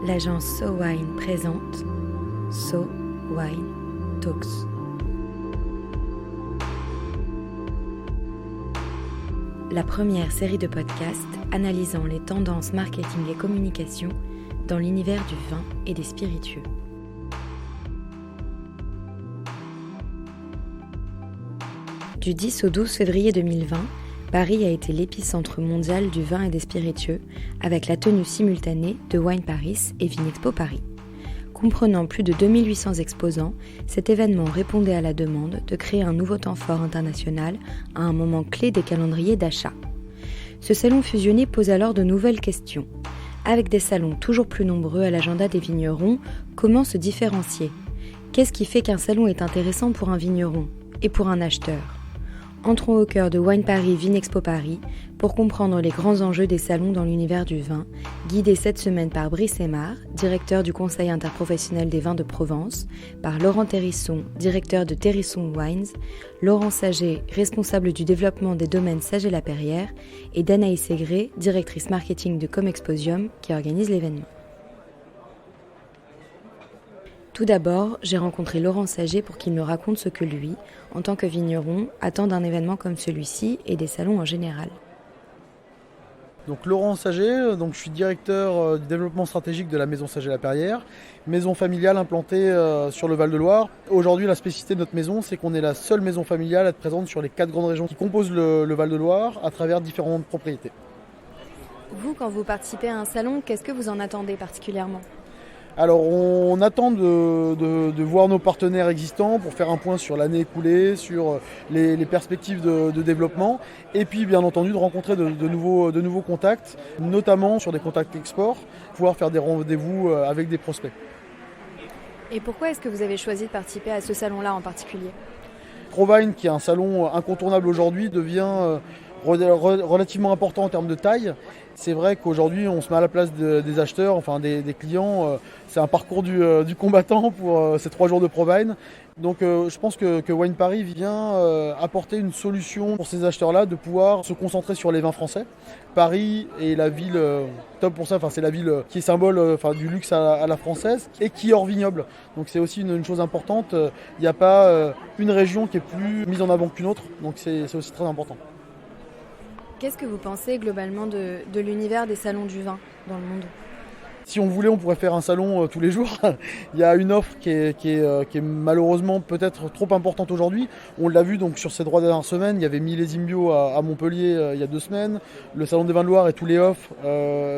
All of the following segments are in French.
l'agence So Wine présente So Wine Talks. La première série de podcasts analysant les tendances marketing et communication dans l'univers du vin et des spiritueux. Du 10 au 12 février 2020, Paris a été l'épicentre mondial du vin et des spiritueux, avec la tenue simultanée de Wine Paris et Vinexpo Paris. Comprenant plus de 2800 exposants, cet événement répondait à la demande de créer un nouveau temps fort international à un moment clé des calendriers d'achat. Ce salon fusionné pose alors de nouvelles questions. Avec des salons toujours plus nombreux à l'agenda des vignerons, comment se différencier ? Qu'est-ce qui fait qu'un salon est intéressant pour un vigneron et pour un acheteur ? Entrons au cœur de Wine Paris, Vinexpo Paris pour comprendre les grands enjeux des salons dans l'univers du vin, guidés cette semaine par Brice Aymar, directeur du Conseil interprofessionnel des vins de Provence, par Laurent Terrisson, directeur de Terrisson Wines, Laurent Saget, responsable du développement des domaines Saget-Lapeyrière, et d'Anaïs Segré, directrice marketing de Comexposium, qui organise l'événement. Tout d'abord, j'ai rencontré Laurent Saget pour qu'il me raconte ce que lui, en tant que vigneron, attend d'un événement comme celui-ci et des salons en général. Donc Laurent Saget, je suis directeur du développement stratégique de la maison Saget-Lapeyrière, maison familiale implantée sur le Val-de-Loire. Aujourd'hui, la spécificité de notre maison, c'est qu'on est la seule maison familiale à être présente sur les 4 grandes régions qui composent le Val-de-Loire à travers différentes propriétés. Vous, quand vous participez à un salon, qu'est-ce que vous en attendez particulièrement ? Alors on attend de voir nos partenaires existants pour faire un point sur l'année écoulée, sur les perspectives de développement et puis bien entendu de rencontrer de nouveaux contacts, notamment sur des contacts export, pouvoir faire des rendez-vous avec des prospects. Et pourquoi est-ce que vous avez choisi de participer à ce salon-là en particulier ? Provine, qui est un salon incontournable aujourd'hui, devient relativement important en termes de taille. C'est vrai qu'aujourd'hui on se met à la place des acheteurs, enfin des clients. C'est un parcours du combattant pour ces 3 jours de Provine. Donc je pense que Wine Paris vient apporter une solution pour ces acheteurs-là de pouvoir se concentrer sur les vins français. Paris est la ville top pour ça, c'est la ville qui est symbole du luxe à la française et qui est hors vignoble. Donc c'est aussi une chose importante. Il n'y a pas une région qui est plus mise en avant qu'une autre, donc c'est aussi très important. Qu'est-ce que vous pensez globalement de l'univers des salons du vin dans le monde ? Si on voulait, on pourrait faire un salon tous les jours. Il y a une offre qui est malheureusement peut-être trop importante aujourd'hui. On l'a vu donc sur ces 3 dernières semaines. Il y avait Millésime Bio à Montpellier il y a 2 semaines. Le salon des vins de Loire et tous les offres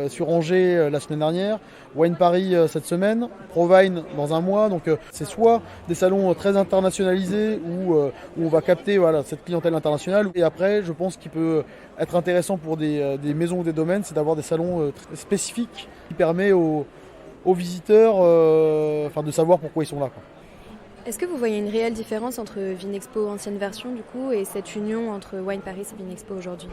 sur Angers la semaine dernière. Wine Paris cette semaine. Provine dans un mois. Donc c'est soit des salons très internationalisés où on va capter cette clientèle internationale. Et après, je pense qu'il peut être intéressant pour des maisons ou des domaines, c'est d'avoir des salons spécifiques qui permettent aux visiteurs de savoir pourquoi ils sont là. Est-ce que vous voyez une réelle différence entre Vinexpo ancienne version du coup et cette union entre Wine Paris et Vinexpo aujourd'hui ?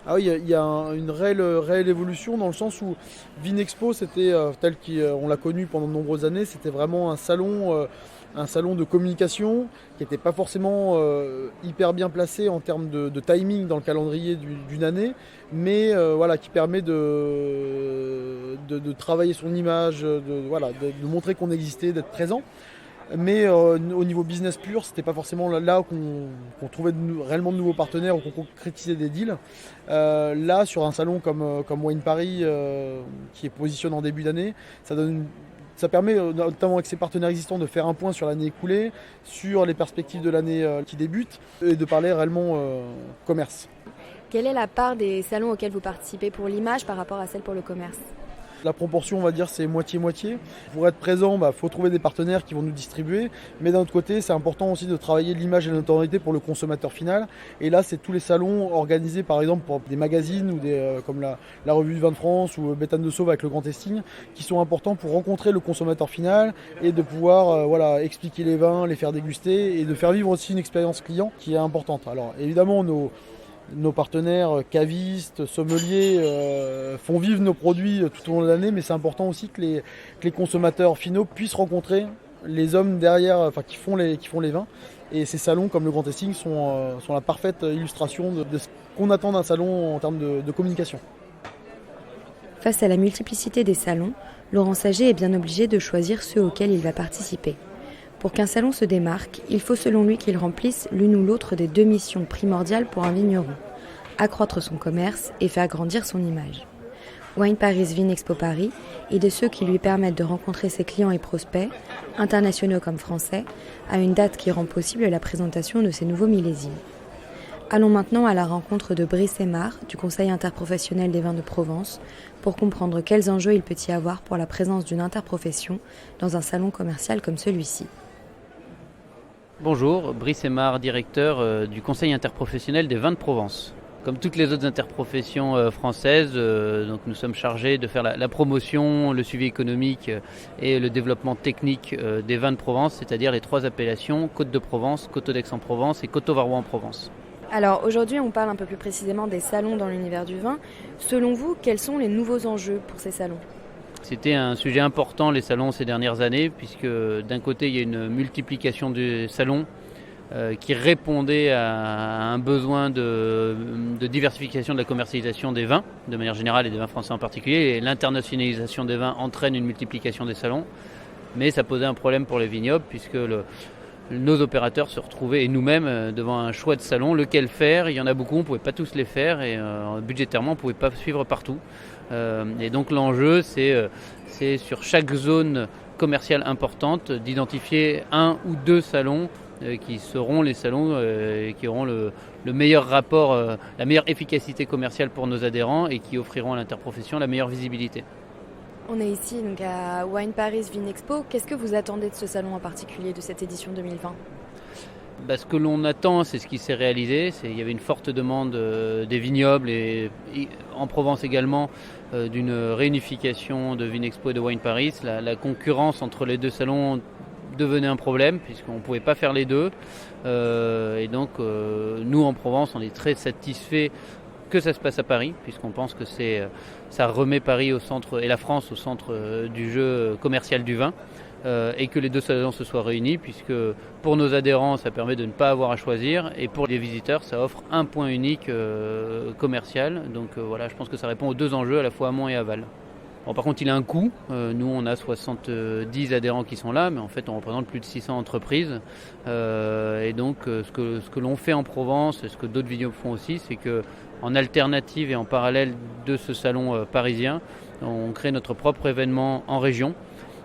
Ah oui, il y a une réelle évolution dans le sens où Vinexpo, c'était tel qu'on l'a connu pendant de nombreuses années, c'était vraiment un salon de communication qui n'était pas forcément hyper bien placé en termes de timing dans le calendrier d'une année, mais qui permet de travailler son image, de montrer qu'on existait, d'être présent. Mais au niveau business pur, c'était pas forcément là qu'on trouvait réellement de nouveaux partenaires ou qu'on concrétisait des deals. Là, sur un salon comme Wine Paris, qui est positionné en début d'année, ça permet notamment avec ses partenaires existants de faire un point sur l'année écoulée, sur les perspectives de l'année qui débute et de parler réellement commerce. Quelle est la part des salons auxquels vous participez pour l'image par rapport à celle pour le commerce ? La proportion, on va dire, c'est moitié-moitié. Pour être présent, faut trouver des partenaires qui vont nous distribuer. Mais d'un autre côté, c'est important aussi de travailler l'image et la notoriété pour le consommateur final. Et là, c'est tous les salons organisés, par exemple, pour des magazines ou comme la Revue du Vin de France ou Béthane de Sauve avec le Grand Testing, qui sont importants pour rencontrer le consommateur final et de pouvoir expliquer les vins, les faire déguster et de faire vivre aussi une expérience client qui est importante. Alors, évidemment, nos partenaires cavistes, sommeliers font vivre nos produits tout au long de l'année, mais c'est important aussi que les consommateurs finaux puissent rencontrer les hommes derrière, qui font les vins. Et ces salons comme le Grand Testing sont la parfaite illustration de ce qu'on attend d'un salon en termes de communication. Face à la multiplicité des salons, Laurent Saget est bien obligé de choisir ceux auxquels il va participer. Pour qu'un salon se démarque, il faut selon lui qu'il remplisse l'une ou l'autre des 2 missions primordiales pour un vigneron: accroître son commerce et faire grandir son image. Wine Paris Vinexpo Paris est de ceux qui lui permettent de rencontrer ses clients et prospects, internationaux comme français, à une date qui rend possible la présentation de ses nouveaux millésimes. Allons maintenant à la rencontre de Brice Aymar, du Conseil interprofessionnel des vins de Provence, pour comprendre quels enjeux il peut y avoir pour la présence d'une interprofession dans un salon commercial comme celui-ci. Bonjour, Brice Aymar, directeur du Conseil interprofessionnel des vins de Provence. Comme toutes les autres interprofessions françaises, donc nous sommes chargés de faire la promotion, le suivi économique et le développement technique des vins de Provence, c'est-à-dire les 3 appellations, Côte de Provence, Côte d'Aix-en-Provence et Côte Varois en Provence. Alors aujourd'hui, on parle un peu plus précisément des salons dans l'univers du vin. Selon vous, quels sont les nouveaux enjeux pour ces salons ? C'était un sujet important, les salons, ces dernières années, puisque d'un côté, il y a une multiplication des salons qui répondait à un besoin de diversification de la commercialisation des vins, de manière générale, et des vins français en particulier. Et l'internationalisation des vins entraîne une multiplication des salons, mais ça posait un problème pour les vignobles, puisque nos opérateurs se retrouvaient, et nous-mêmes, devant un choix de salon, lequel faire. Il y en a beaucoup, on ne pouvait pas tous les faire, et budgétairement, on ne pouvait pas suivre partout. Et donc l'enjeu, c'est sur chaque zone commerciale importante d'identifier 1 ou 2 salons qui seront les salons qui auront le meilleur rapport, la meilleure efficacité commerciale pour nos adhérents et qui offriront à l'interprofession la meilleure visibilité. On est ici donc à Wine Paris Vinexpo. Qu'est-ce que vous attendez de ce salon en particulier, de cette édition 2020 ? Ce que l'on attend, c'est ce qui s'est réalisé. Il y avait une forte demande des vignobles et en Provence également d'une réunification de Vinexpo et de Wine Paris. La concurrence entre les 2 salons devenait un problème puisqu'on ne pouvait pas faire les 2. Et donc nous en Provence, on est très satisfaits que ça se passe à Paris, puisqu'on pense que ça remet Paris au centre et la France au centre du jeu commercial du vin. Et que les 2 salons se soient réunis, puisque pour nos adhérents ça permet de ne pas avoir à choisir et pour les visiteurs ça offre un point unique commercial. Donc voilà, je pense que ça répond aux 2 enjeux, à la fois amont et aval. Bon, par contre il a un coût, nous on a 70 adhérents qui sont là, mais en fait on représente plus de 600 entreprises et donc ce que l'on fait en Provence et ce que d'autres vignobles font aussi, c'est que en alternative et en parallèle de ce salon parisien, on crée notre propre événement en région.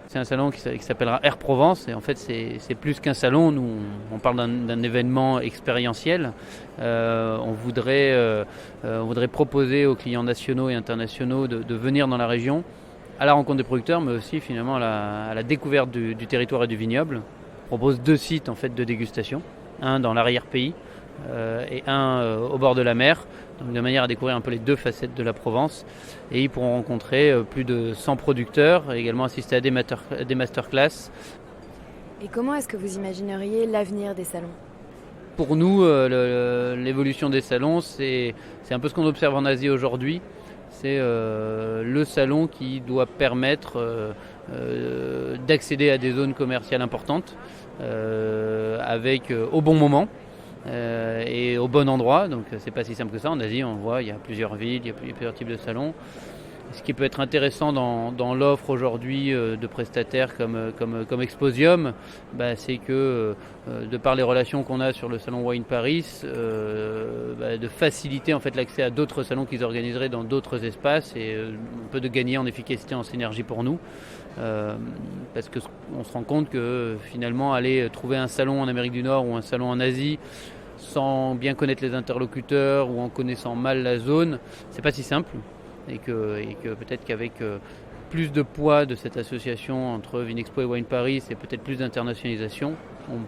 C'est un salon qui s'appellera Air Provence et en fait c'est plus qu'un salon. Nous on parle d'un événement expérientiel. On voudrait proposer aux clients nationaux et internationaux de venir dans la région à la rencontre des producteurs, mais aussi finalement à la découverte du territoire et du vignoble. On propose 2 sites en fait de dégustation, un dans l'arrière-pays et un au bord de la mer, donc de manière à découvrir un peu les 2 facettes de la Provence. Et ils pourront rencontrer plus de 100 producteurs, et également assister à des masterclass. Et comment est-ce que vous imagineriez l'avenir des salons ? Pour nous, l'évolution des salons, c'est un peu ce qu'on observe en Asie aujourd'hui. C'est le salon qui doit permettre d'accéder à des zones commerciales importantes au bon moment. Et au bon endroit, donc c'est pas si simple que ça. En Asie, on voit, il y a plusieurs villes, il y a plusieurs types de salons. Ce qui peut être intéressant dans l'offre aujourd'hui de prestataires comme Exposium, c'est que de par les relations qu'on a sur le salon Wine Paris, de faciliter en fait l'accès à d'autres salons qu'ils organiseraient dans d'autres espaces et un peu de gagner en efficacité, en synergie pour nous. Parce qu'on se rend compte que finalement aller trouver un salon en Amérique du Nord ou un salon en Asie sans bien connaître les interlocuteurs ou en connaissant mal la zone, c'est pas si simple. Et que peut-être qu'avec plus de poids de cette association entre Vinexpo et Wine Paris et peut-être plus d'internationalisation,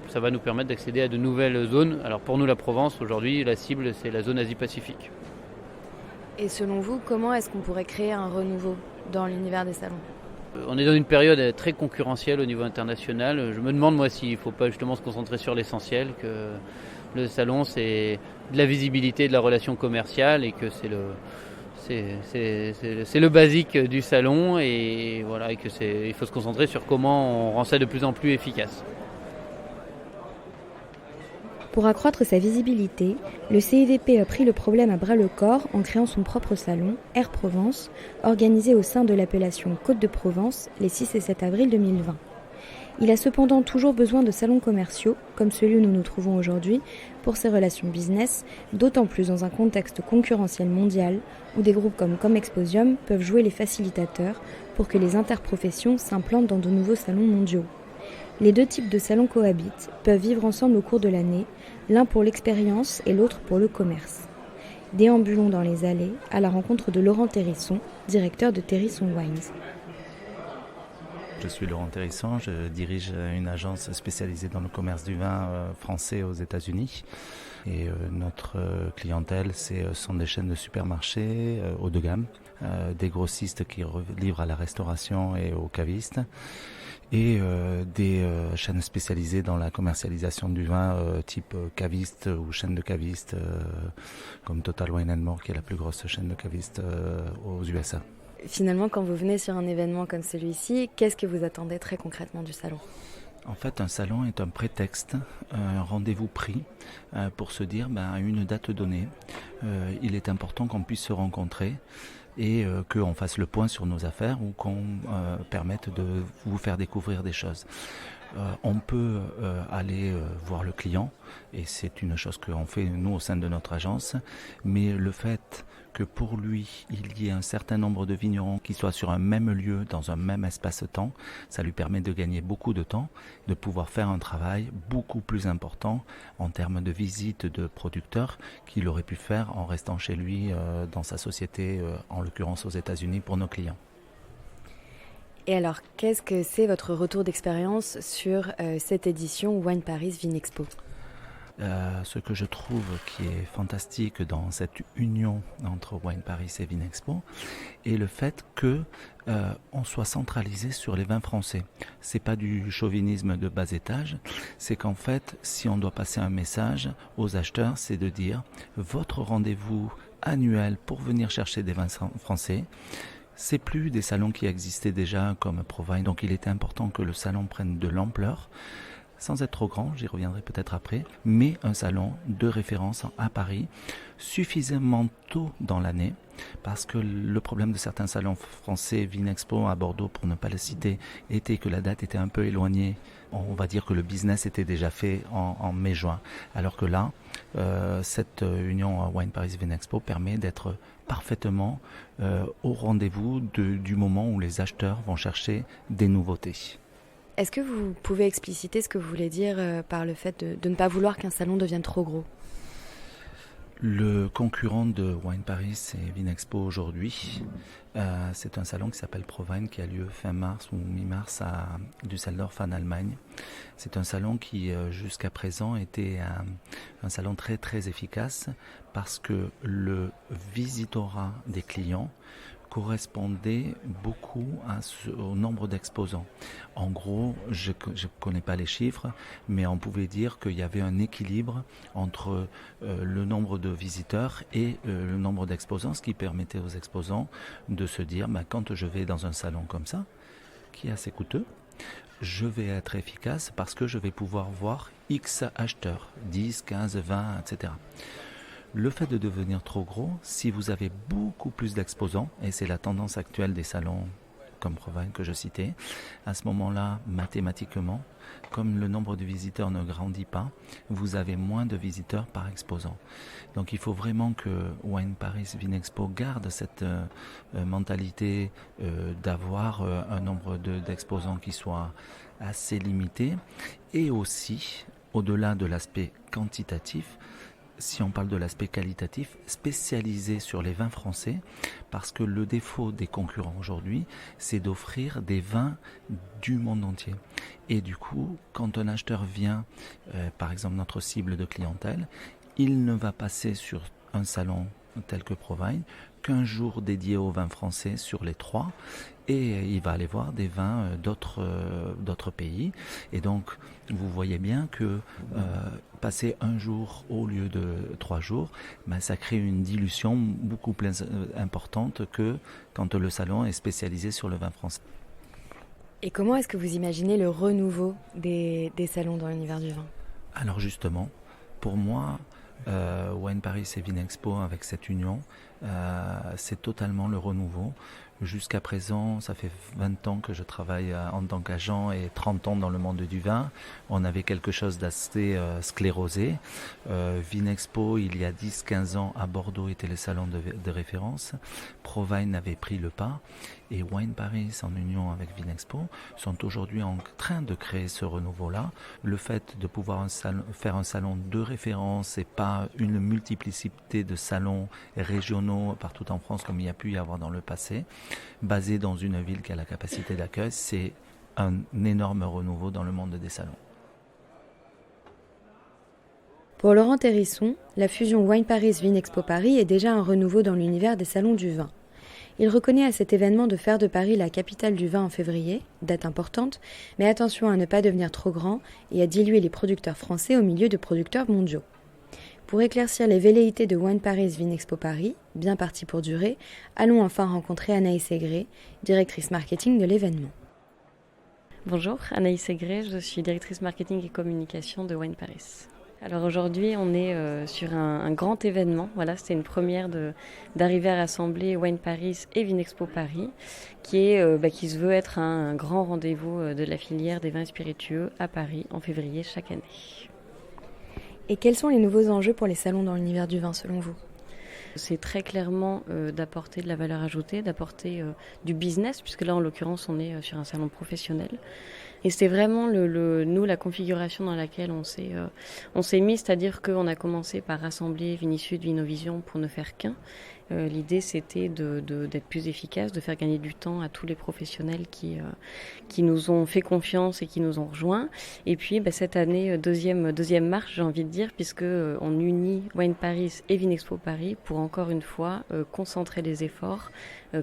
ça va nous permettre d'accéder à de nouvelles zones. Alors pour nous, la Provence, aujourd'hui, la cible, c'est la zone Asie-Pacifique. Et selon vous, comment est-ce qu'on pourrait créer un renouveau dans l'univers des salons ? On est dans une période très concurrentielle au niveau international. Je me demande, moi, s'il ne faut pas justement se concentrer sur l'essentiel, que le salon, c'est de la visibilité, de la relation commerciale et que c'est le basique du salon et voilà, et il faut se concentrer sur comment on rend ça de plus en plus efficace. Pour accroître sa visibilité, le CIVP a pris le problème à bras-le-corps en créant son propre salon, Air Provence, organisé au sein de l'appellation Côte de Provence les 6 et 7 avril 2020. Il a cependant toujours besoin de salons commerciaux, comme celui où nous nous trouvons aujourd'hui, pour ses relations business, d'autant plus dans un contexte concurrentiel mondial où des groupes comme Comexposium peuvent jouer les facilitateurs pour que les interprofessions s'implantent dans de nouveaux salons mondiaux. Les deux types de salons cohabitent, peuvent vivre ensemble au cours de l'année, l'un pour l'expérience et l'autre pour le commerce. Déambulons dans les allées à la rencontre de Laurent Terrisson, directeur de Terrisson Wines. Je suis Laurent Terrisson, je dirige une agence spécialisée dans le commerce du vin français aux États-Unis. Et notre clientèle, sont des chaînes de supermarchés haut de gamme, des grossistes qui livrent à la restauration et aux cavistes, et des chaînes spécialisées dans la commercialisation du vin type caviste ou chaîne de cavistes comme Total Wine & More, qui est la plus grosse chaîne de cavistes aux USA. Finalement, quand vous venez sur un événement comme celui-ci, qu'est-ce que vous attendez très concrètement du salon ? En fait, un salon est un prétexte, un rendez-vous pris pour se dire, à une date donnée, il est important qu'on puisse se rencontrer et qu'on fasse le point sur nos affaires ou qu'on permette de vous faire découvrir des choses. On peut aller voir le client, et c'est une chose qu'on fait nous au sein de notre agence, mais le fait que pour lui, il y ait un certain nombre de vignerons qui soient sur un même lieu, dans un même espace-temps, ça lui permet de gagner beaucoup de temps, de pouvoir faire un travail beaucoup plus important en termes de visite de producteurs qu'il aurait pu faire en restant chez lui dans sa société, en l'occurrence aux États-Unis pour nos clients. Et alors, qu'est-ce que c'est votre retour d'expérience sur cette édition Wine Paris Vinexpo ? Ce que je trouve qui est fantastique dans cette union entre Wine Paris et Vinexpo est le fait que on soit centralisé sur les vins français. C'est pas du chauvinisme de bas étage, c'est qu'en fait, si on doit passer un message aux acheteurs, c'est de dire votre rendez-vous annuel pour venir chercher des vins français. C'est plus des salons qui existaient déjà comme Provine, donc il était important que le salon prenne de l'ampleur, sans être trop grand, j'y reviendrai peut-être après, mais un salon de référence à Paris, suffisamment tôt dans l'année, parce que le problème de certains salons français, Vinexpo à Bordeaux pour ne pas le citer, était que la date était un peu éloignée. On va dire que le business était déjà fait en mai-juin, alors que là, cette union Wine Paris Vinexpo permet d'être parfaitement au rendez-vous du moment où les acheteurs vont chercher des nouveautés. Est-ce que vous pouvez expliciter ce que vous voulez dire par le fait de ne pas vouloir qu'un salon devienne trop gros ? Le concurrent de Wine Paris et Vinexpo aujourd'hui, c'est un salon qui s'appelle Provine, qui a lieu fin mars ou mi-mars à Düsseldorf en Allemagne. C'est un salon qui jusqu'à présent était un salon très très efficace parce que le visitorat des clients correspondait beaucoup au nombre d'exposants. En gros, je ne connais pas les chiffres, mais on pouvait dire qu'il y avait un équilibre entre le nombre de visiteurs et le nombre d'exposants, ce qui permettait aux exposants de se dire, quand je vais dans un salon comme ça, qui est assez coûteux, je vais être efficace parce que je vais pouvoir voir X acheteurs, 10, 15, 20, etc. Le fait de devenir trop gros, si vous avez beaucoup plus d'exposants, et c'est la tendance actuelle des salons comme Provine que je citais, à ce moment-là, mathématiquement, comme le nombre de visiteurs ne grandit pas, vous avez moins de visiteurs par exposant. Donc il faut vraiment que Wine Paris Vinexpo garde cette mentalité d'avoir un nombre d'exposants qui soit assez limité, et aussi, au-delà de l'aspect quantitatif, si on parle de l'aspect qualitatif, spécialisé sur les vins français, parce que le défaut des concurrents aujourd'hui, c'est d'offrir des vins du monde entier. Et du coup, quand un acheteur vient, par exemple notre cible de clientèle, il ne va passer sur un salon tel que Provine qu'un jour dédié aux vins français sur les 3, et il va aller voir des vins d'autres pays. Et donc, vous voyez bien que passer un jour au lieu de 3 jours, ça crée une dilution beaucoup plus importante que quand le salon est spécialisé sur le vin français. Et comment est-ce que vous imaginez le renouveau des salons dans l'univers du vin ? Alors justement, Pour moi, Wine Paris et Vinexpo, avec cette union, c'est totalement le renouveau. Jusqu'à présent, ça fait 20 ans que je travaille en tant qu'agent et 30 ans dans le monde du vin. On avait quelque chose d'assez sclérosé. Vinexpo, il y a 10-15 ans, à Bordeaux, était le salon de référence. Provine avait pris le pas. Et Wine Paris, en union avec Vinexpo, sont aujourd'hui en train de créer ce renouveau-là. Le fait de pouvoir faire un salon de référence et pas une multiplicité de salons régionaux partout en France comme il y a pu y avoir dans le passé, basé dans une ville qui a la capacité d'accueil, c'est un énorme renouveau dans le monde des salons. Pour Laurent Terrisson, la fusion Wine Paris Vinexpo Paris est déjà un renouveau dans l'univers des salons du vin. Il reconnaît à cet événement de faire de Paris la capitale du vin en février, date importante, mais attention à ne pas devenir trop grand et à diluer les producteurs français au milieu de producteurs mondiaux. Pour éclaircir les velléités de Wine Paris Vinexpo Paris, bien parti pour durer, allons enfin rencontrer Anaïs Aigret, directrice marketing de l'événement. Bonjour, Anaïs Aigret, je suis directrice marketing et communication de Wine Paris. Alors aujourd'hui, on est sur un grand événement. Voilà, c'était une première d'arriver à rassembler Wine Paris et Vinexpo Paris, qui se veut être un grand rendez-vous de la filière des vins et spiritueux à Paris en février chaque année. Et quels sont les nouveaux enjeux pour les salons dans l'univers du vin selon vous ? C'est très clairement d'apporter de la valeur ajoutée, d'apporter du business, puisque là en l'occurrence on est sur un salon professionnel. Et c'était vraiment nous la configuration dans laquelle on s'est mis, c'est-à-dire qu'on a commencé par rassembler Vinisud, Vinovision pour ne faire qu'un. L'idée c'était d'être plus efficace, de faire gagner du temps à tous les professionnels qui nous ont fait confiance et qui nous ont rejoints. Et puis cette année, deuxième marche j'ai envie de dire, puisque on unit Wine Paris et Vinexpo Paris pour encore une fois concentrer les efforts,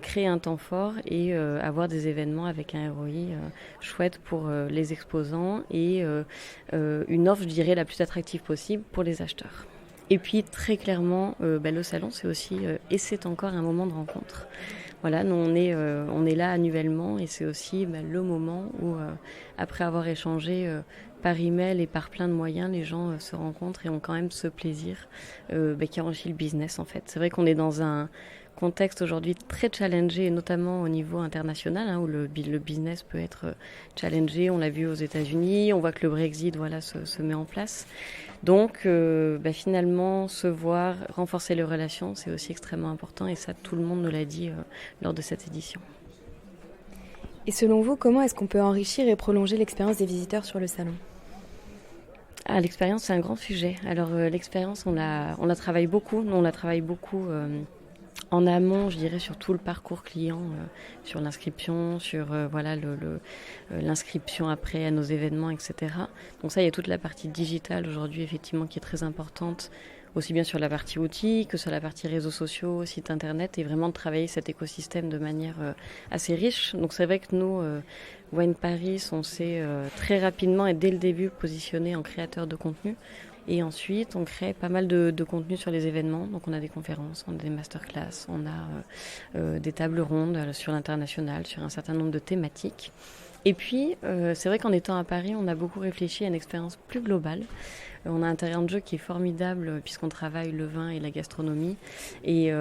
créer un temps fort et avoir des événements avec un ROI chouette pour les exposants et une offre, je dirais, la plus attractive possible pour les acheteurs. Et puis très clairement, le salon c'est aussi et c'est encore un moment de rencontre. Voilà, nous on est là annuellement et c'est aussi le moment où après avoir échangé par email et par plein de moyens, les gens se rencontrent et ont quand même ce plaisir qui enrichit le business en fait. C'est vrai qu'on est dans un contexte aujourd'hui très challengé, notamment au niveau international, où le business peut être challengé. On l'a vu aux États-Unis, on voit que le Brexit se met en place. Donc finalement, se voir, renforcer les relations, c'est aussi extrêmement important et ça, tout le monde nous l'a dit lors de cette édition. Et selon vous, comment est-ce qu'on peut enrichir et prolonger l'expérience des visiteurs sur le salon ? L'expérience, c'est un grand sujet. Alors l'expérience, on la travaille beaucoup. Nous, on la travaille beaucoup en amont, je dirais, sur tout le parcours client, sur l'inscription, sur l'inscription après à nos événements, etc. Donc ça, il y a toute la partie digitale aujourd'hui, effectivement, qui est très importante, aussi bien sur la partie outils que sur la partie réseaux sociaux, site internet, et vraiment de travailler cet écosystème de manière assez riche. Donc c'est vrai que nous, Wine Paris, on s'est très rapidement et dès le début positionné en créateur de contenu. Et ensuite, on crée pas mal de contenu sur les événements. Donc, on a des conférences, on a des masterclass, on a des tables rondes sur l'international, sur un certain nombre de thématiques. Et puis, c'est vrai qu'en étant à Paris, on a beaucoup réfléchi à une expérience plus globale. On a un terrain de jeu qui est formidable puisqu'on travaille le vin et la gastronomie. Et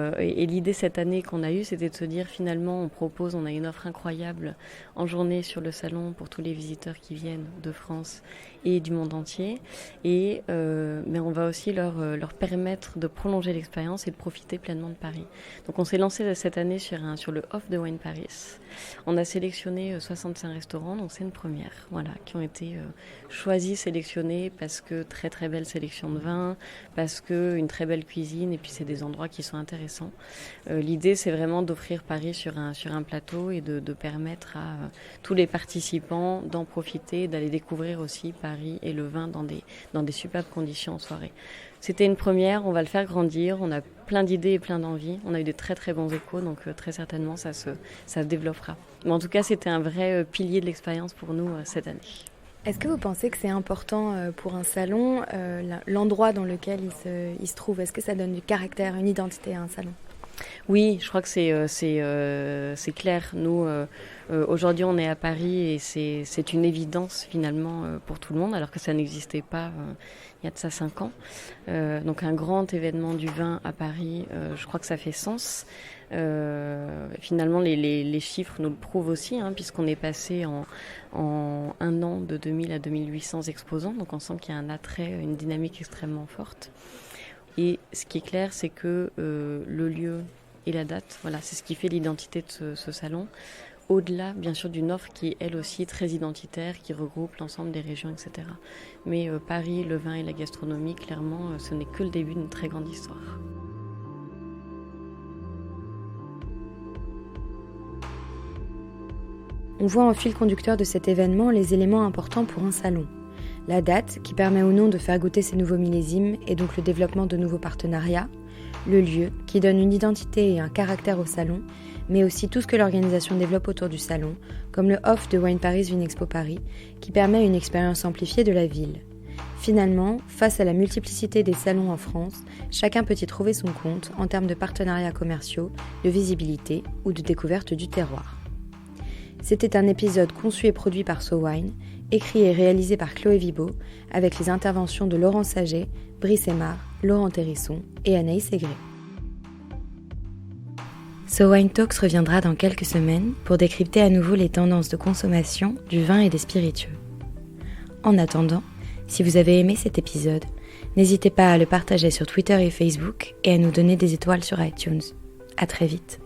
l'idée cette année qu'on a eue, c'était de se dire finalement, on a une offre incroyable en journée sur le salon pour tous les visiteurs qui viennent de France et du monde entier. Mais on va aussi leur permettre de prolonger l'expérience et de profiter pleinement de Paris. Donc on s'est lancé cette année sur le off de Wine Paris. On a sélectionné 65 restaurants, donc c'est une première, qui ont été choisis, sélectionnés parce que très belle sélection de vins, parce que une très belle cuisine et puis c'est des endroits qui sont intéressants. L'idée c'est vraiment d'offrir Paris sur un plateau et de permettre à tous les participants d'en profiter, d'aller découvrir aussi Paris et le vin dans des superbes conditions en soirée. C'était une première, on va le faire grandir, on a plein d'idées et plein d'envies, on a eu de très très bons échos, donc très certainement ça se développera. Mais en tout cas c'était un vrai pilier de l'expérience pour nous cette année. Est-ce que vous pensez que c'est important pour un salon, l'endroit dans lequel il se trouve ? Est-ce que ça donne du caractère, une identité à un salon ? Oui, je crois que c'est clair. Nous, aujourd'hui, on est à Paris et c'est une évidence finalement pour tout le monde, alors que ça n'existait pas il y a de ça 5 ans. Donc un grand événement du vin à Paris, je crois que ça fait sens. Finalement, les chiffres nous le prouvent aussi, puisqu'on est passé en un an de 2000 à 2800 exposants. Donc on sent qu'il y a un attrait, une dynamique extrêmement forte. Et ce qui est clair, c'est que le lieu et la date, voilà, c'est ce qui fait l'identité de ce salon. Au-delà, bien sûr, d'une offre qui est elle aussi très identitaire, qui regroupe l'ensemble des régions, etc. Mais Paris, le vin et la gastronomie, clairement, ce n'est que le début d'une très grande histoire. On voit en fil conducteur de cet événement les éléments importants pour un salon. La date, qui permet ou non de faire goûter ces nouveaux millésimes et donc le développement de nouveaux partenariats. Le lieu, qui donne une identité et un caractère au salon, mais aussi tout ce que l'organisation développe autour du salon, comme le off de Wine Paris Vinexpo Paris, qui permet une expérience amplifiée de la ville. Finalement, face à la multiplicité des salons en France, chacun peut y trouver son compte en termes de partenariats commerciaux, de visibilité ou de découverte du terroir. C'était un épisode conçu et produit par SoWine, écrit et réalisé par Chloé Vibo, avec les interventions de Laurent Saget, Brice Aymar, Laurent Terrisson et Anaïs Aigret. SoWine Talks reviendra dans quelques semaines pour décrypter à nouveau les tendances de consommation du vin et des spiritueux. En attendant, si vous avez aimé cet épisode, n'hésitez pas à le partager sur Twitter et Facebook et à nous donner des étoiles sur iTunes. À très vite.